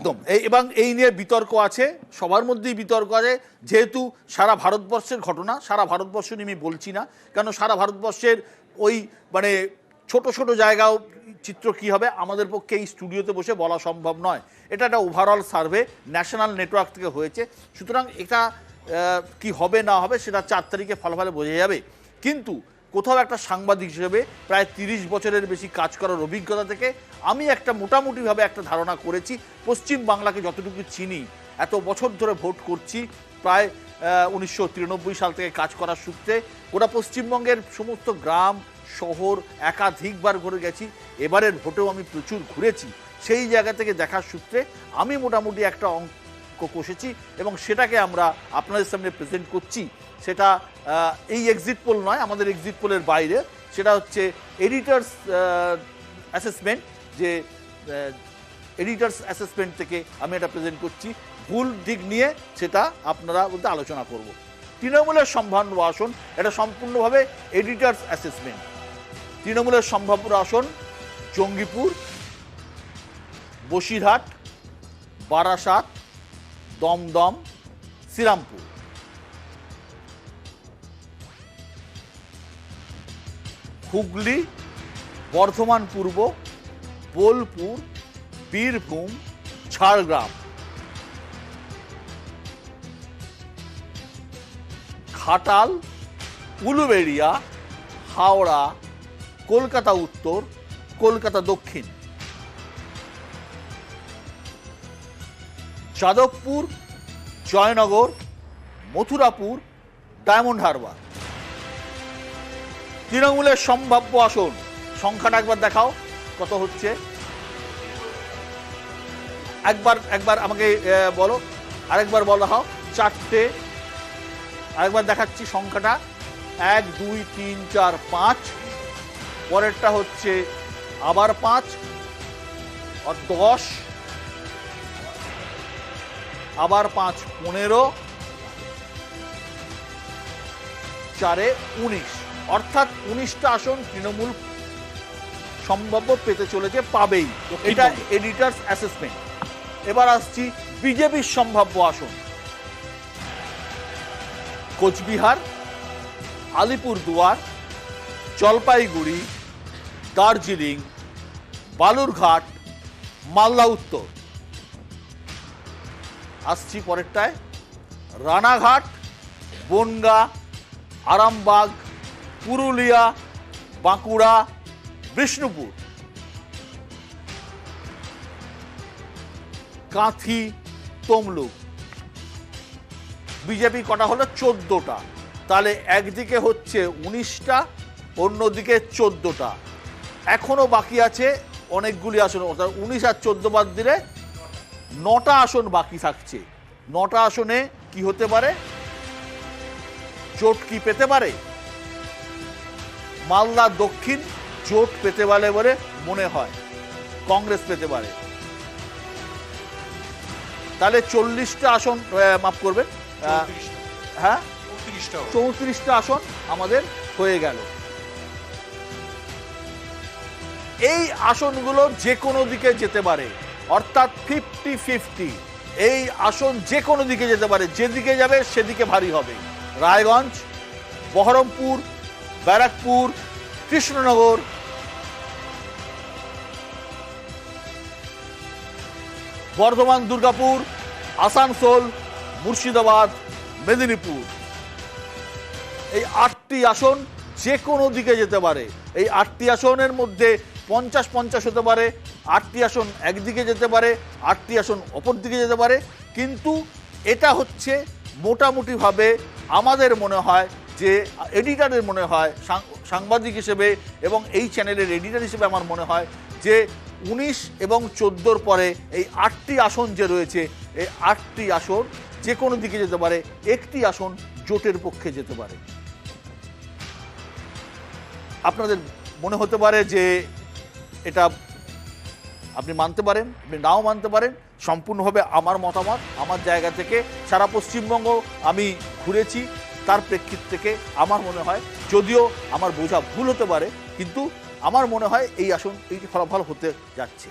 একদম এবং এই নিয়ে বিতর্ক আছে, সবার মধ্যেই বিতর্ক আছে, যেহেতু সারা ভারতবর্ষের ঘটনা। সারা ভারতবর্ষ নিয়ে আমি বলছি না, কেন সারা ভারতবর্ষের ওই মানে ছোট ছোট জায়গাও চিত্র কি হবে আমাদের পক্ষে এই স্টুডিওতে বসে বলা সম্ভব নয়। এটা একটা ওভারঅল সার্ভে ন্যাশনাল নেটওয়ার্ক থেকে হয়েছে, সুতরাং এটা কি হবে না হবে সেটা 4 তারিখে ফলাফলে বোঝা যাবে। কিন্তু কোথাও একটা সাংবাদিক হিসেবে প্রায় 30 বছরের বেশি কাজ করার অভিজ্ঞতা থেকে আমি একটা মোটামুটিভাবে একটা ধারণা করেছি। পশ্চিম বাংলাকে যতটুকু চিনি, এত বছর ধরে ভোট করছি, প্রায় 1993 সাল থেকে কাজ করার সূত্রে ওরা পশ্চিমবঙ্গের সমস্ত গ্রাম শহর একাধিকবার ঘুরে গেছি, এবারের ভোটেও আমি প্রচুর ঘুরেছি। সেই জায়গা থেকে দেখার সূত্রে আমি মোটামুটি একটা অঙ্ক কষেছি এবং সেটাকে আমরা আপনাদের সামনে প্রেজেন্ট করছি। সেটা এই এক্সিট পোল নয়, আমাদের এক্সিট পোলের বাইরে। সেটা হচ্ছে এডিটার্স অ্যাসেসমেন্ট, যে এডিটার্স অ্যাসেসমেন্ট থেকে আমি এটা প্রেজেন্ট করছি। ভুল দিক নিয়ে সেটা আপনারা বলতে আলোচনা করব। তৃণমূলের সম্ভাব্য আসন, এটা সম্পূর্ণভাবে এডিটার্স অ্যাসেসমেন্ট। তৃণমূলের সম্ভাব্য আসন জঙ্গিপুর, বসিরহাট, বারাসাত, দমদম, শ্রীরামপুর। হুগলি, বর্ধমান পূর্ব, বোলপুর, বীরভূম, ঝাড়গ্রাম। ঘাটাল, উলুবেড়িয়া, হাওড়া, কলকাতা উত্তর, কলকাতা দক্ষিণ। যাদবপুর, জয়নগর, মথুরাপুর, ডায়মন্ড হারবার। তৃণমূলের সম্ভাব্য আসন সংখ্যাটা একবার দেখাও কত হচ্ছে, একবার আমাকে বলো, আরেকবার বলা হোক। 4টে, আরেকবার দেখাচ্ছি সংখ্যাটা, 1 2 3 4 5, পরেরটা হচ্ছে আবার 5 আর 10, আবার 5 15, 4 19, অর্থাৎ 19টা আসন তৃণমূল সম্ভাব্য পেতে চলেছে, পাবেই। এটা এডিটার্স অ্যাসেসমেন্ট। এবার আসছি বিজেপির সম্ভাব্য আসন। কোচবিহার, আলিপুরদুয়ার, জলপাইগুড়ি, দার্জিলিং, বালুরঘাট, মালদা উত্তর। আসছি পরেরটায়, রানাঘাট, বনগাঁ, আরামবাগ, পুরুলিয়া, বাঁকুড়া, বিষ্ণুপুর। কাঁথি, তমলুক। বিজেপি কটা হলো? 14টা। তাহলে একদিকে হচ্ছে 19টা, অন্যদিকে 14টা। এখনো বাকি আছে অনেকগুলি আসন, 19 আর 14 বাদ দিলে 9টা আসন বাকি থাকছে। 9টা আসনে কি হতে পারে? জোট কি পেতে পারে? মালদা দক্ষিণ জোট পেতে পারে বলে মনে হয়, কংগ্রেস পেতে পারে। তাহলে 40টা আসন, মাফ করবেন, হ্যাঁ 34টা আসন আমাদের হয়ে গেল। এই আসনগুলো যে কোনো দিকে যেতে পারে, অর্থাৎ 50-50। এই আসন যে কোনো দিকে যেতে পারে, যেদিকে যাবে সেদিকে ভারী হবে। রায়গঞ্জ, বহরমপুর, ব্যারাকপুর, কৃষ্ণনগর, বর্ধমান, দুর্গাপুর, আসানসোল, মুর্শিদাবাদ, মেদিনীপুর। এই 8টি আসন যে কোনো দিকে যেতে পারে। এই 8টি আসনের মধ্যে 50-50 হতে পারে, 8টি আসন একদিকে যেতে পারে, 8টি আসন অপর দিকে যেতে পারে। কিন্তু এটা হচ্ছে মোটামুটিভাবে আমাদের মনে হয়, যে এডিটারের মনে হয়, সাংবাদিক হিসেবে এবং এই চ্যানেলের এডিটার হিসেবে আমার মনে হয় যে 19 এবং 14 পরে এই 8টি আসন যে রয়েছে, এই 8টি আসন যে কোনো দিকে যেতে পারে, একটি আসন জোটের পক্ষে যেতে পারে। আপনাদের মনে হতে পারে যে এটা আপনি মানতে পারেন, আপনি নাও মানতে পারেন। সম্পূর্ণভাবে আমার মতামত, আমার জায়গা থেকে সারা পশ্চিমবঙ্গ আমি ঘুরেছি, তার প্রেক্ষিত থেকে আমার মনে হয়, যদিও আমার বোঝা ভুল হতে পারে, কিন্তু আমার মনে হয় এই আসন, এই ফলাফল হতে যাচ্ছে।